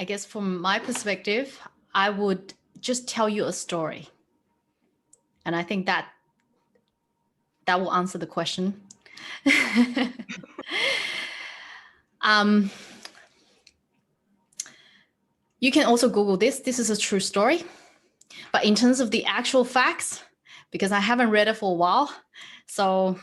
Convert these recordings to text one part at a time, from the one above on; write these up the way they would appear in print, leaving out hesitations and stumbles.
I guess from my perspective, I would just tell you a story. And I think that will answer the question. You can also Google this. This is a true story. But in terms of the actual facts, because I haven't read it for a while, so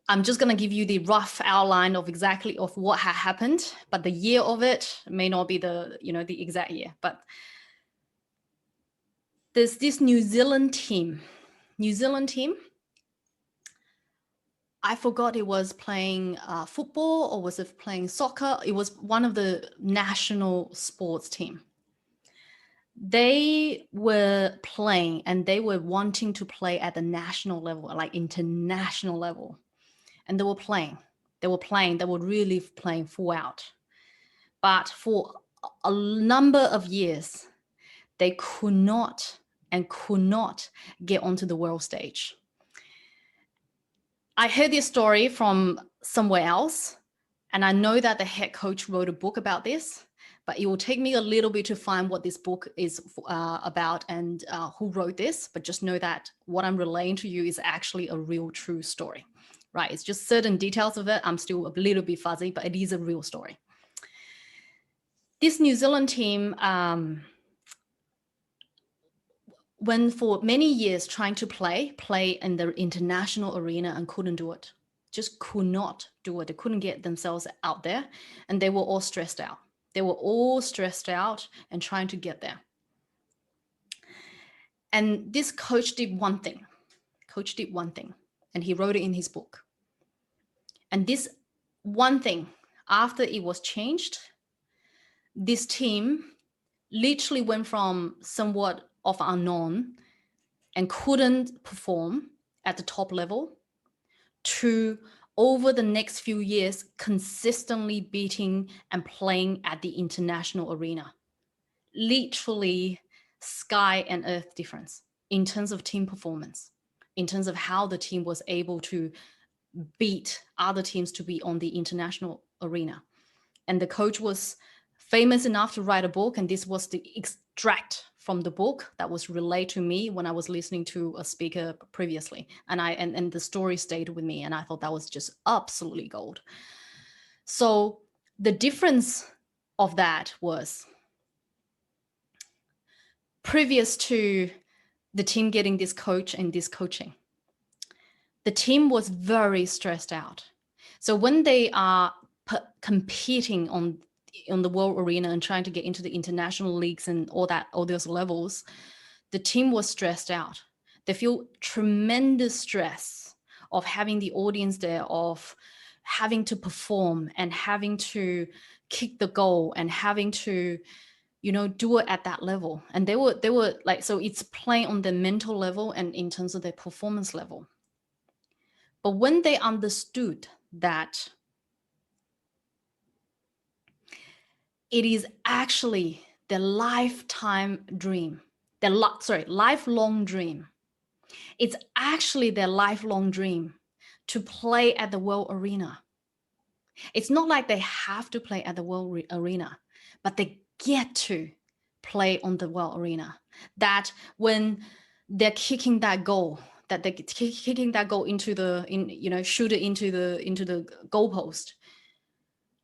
I'm just going to give you the rough outline of exactly of what had happened, but the year of it may not be the exact year. But there's this New Zealand team. I forgot it was playing football or was it playing soccer? It was one of the national sports team. They were playing and they were wanting to play at the national level, like international level. And they were really playing full out. But for a number of years, they could not get onto the world stage. I heard this story from somewhere else, and I know that the head coach wrote a book about this, but it will take me a little bit to find what this book is about and who wrote this, but just know that what I'm relaying to you is actually a real true story, right? It's just certain details of it. I'm still a little bit fuzzy, but it is a real story. This New Zealand team, when for many years trying to play in the international arena and couldn't do it, just could not do it. They couldn't get themselves out there and they were all stressed out. They were all stressed out and trying to get there. And this coach did one thing. And he wrote it in his book. And this one thing, after it was changed, this team literally went from somewhat of unknown and couldn't perform at the top level to over the next few years consistently beating and playing at the international arena. Literally sky and earth difference in terms of team performance, in terms of how the team was able to beat other teams to be on the international arena. And the coach was famous enough to write a book, and this was the extract from the book that was relayed to me when I was listening to a speaker previously, and the story stayed with me, and I thought that was just absolutely gold. So the difference of that was, previous to the team getting this coach and this coaching, the team was very stressed out. So when they are competing on the world arena and trying to get into the international leagues and all those levels, the team was stressed out. They feel tremendous stress of having the audience there, of having to perform and having to kick the goal and having to, do it at that level. And they were like, so it's playing on the mental level and in terms of their performance level. But when they understood that it is actually their lifelong dream. It's actually their lifelong dream to play at the world arena. It's not like they have to play at the world arena, but they get to play on the world arena. That when they're kicking that goal, into shoot it into the goalpost,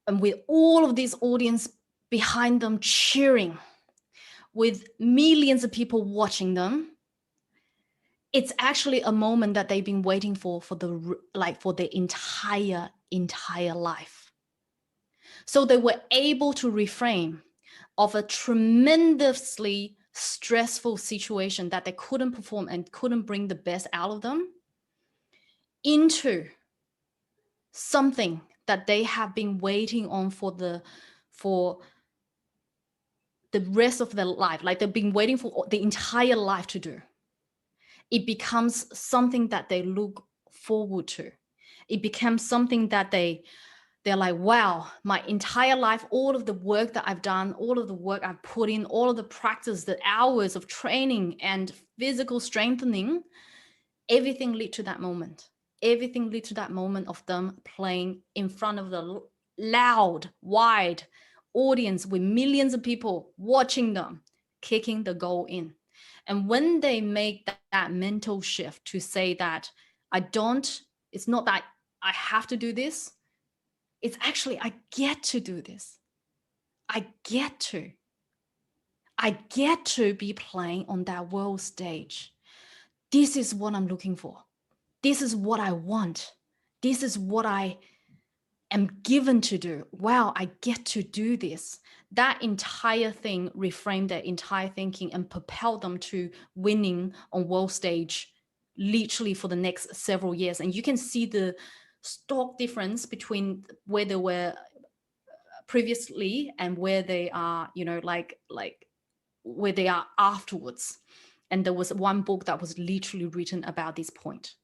and with all of this audience behind them cheering, with millions of people watching them, it's actually a moment that they've been waiting for their entire life. So they were able to refrain of a tremendously stressful situation that they couldn't perform and couldn't bring the best out of them into something that they have been waiting on for the rest of their life, like they've been waiting for the entire life to do. It becomes something that they look forward to. It becomes something that they're like, wow, my entire life, all of the work that I've done, all of the work I've put in, all of the practice, the hours of training and physical strengthening, everything led to that moment. Everything led to that moment of them playing in front of the loud, wide audience with millions of people watching them, kicking the goal in. And when they make that mental shift to say that it's not that I have to do this, it's actually I get to do this. I get to. I get to be playing on that world stage. This is what I'm looking for. This is what I want. This is what I am given to do. Wow, I get to do this. That entire thing reframed their entire thinking and propelled them to winning on world stage literally for the next several years. And you can see the stark difference between where they were previously and where they are, like where they are afterwards. And there was one book that was literally written about this point.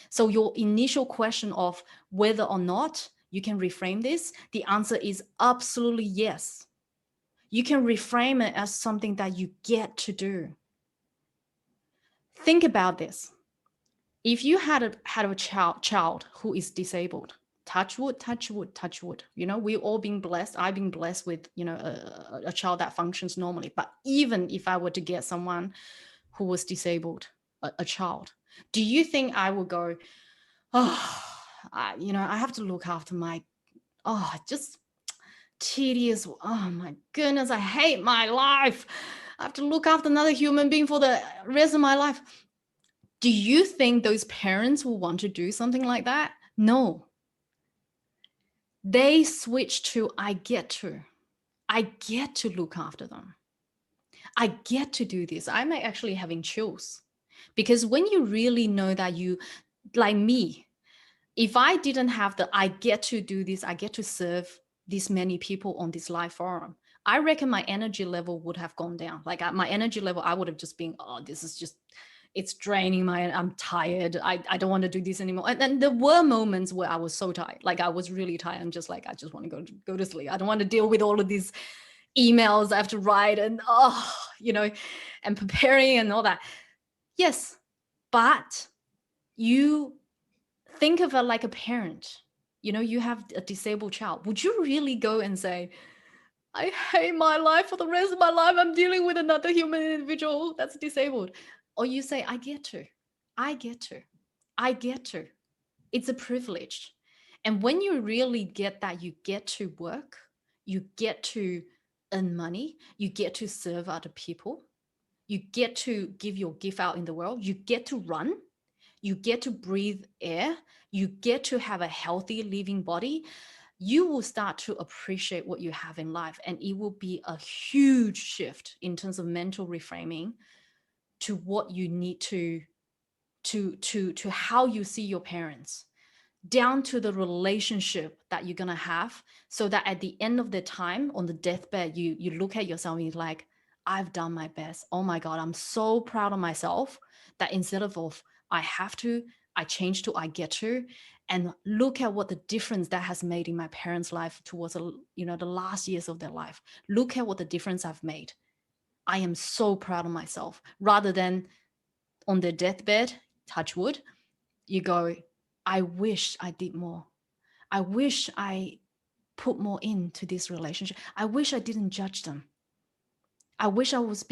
So your initial question of whether or not you can reframe this, the answer is absolutely yes. You can reframe it as something that you get to do. Think about this. If you had a child who is disabled, touch wood, touch wood, touch wood. We've all been blessed. I've been blessed with, a child that functions normally. But even if I were to get someone who was disabled, a child, do you think I would go, oh, I have to look after my, just tedious. Oh my goodness, I hate my life. I have to look after another human being for the rest of my life. Do you think those parents will want to do something like that? No. They switch to, I get to look after them. I get to do this. I'm actually having chills because when you really know that you, like me, if I didn't have the, I get to do this, I get to serve this many people on this live forum, I reckon my energy level would have gone down. Like my energy level, I would have just been, this is just, it's draining I'm tired. I don't want to do this anymore. And then there were moments where I was so tired. Like I was really tired. I'm just like, I just want to go to sleep. I don't want to deal with all of these emails I have to write and, and preparing and all that. Yes. But you think of it like a parent. You have a disabled child. Would you really go and say, I hate my life for the rest of my life, I'm dealing with another human individual that's disabled? Or you say, I get to. It's a privilege. And when you really get that, you get to work, you get to earn money, you get to serve other people, you get to give your gift out in the world, you get to run, you get to breathe air, you get to have a healthy living body, you will start to appreciate what you have in life. And it will be a huge shift in terms of mental reframing to what you need to how you see your parents, down to the relationship that you're going to have, so that at the end of the time on the deathbed, you look at yourself and you're like, I've done my best. Oh my God, I'm so proud of myself that instead of I have to, I change to I get to. And look at what the difference that has made in my parents' life towards the last years of their life. Look at what the difference I've made. I am so proud of myself. Rather than on their deathbed, touch wood, you go, I wish I did more. I wish I put more into this relationship. I wish I didn't judge them. I wish I was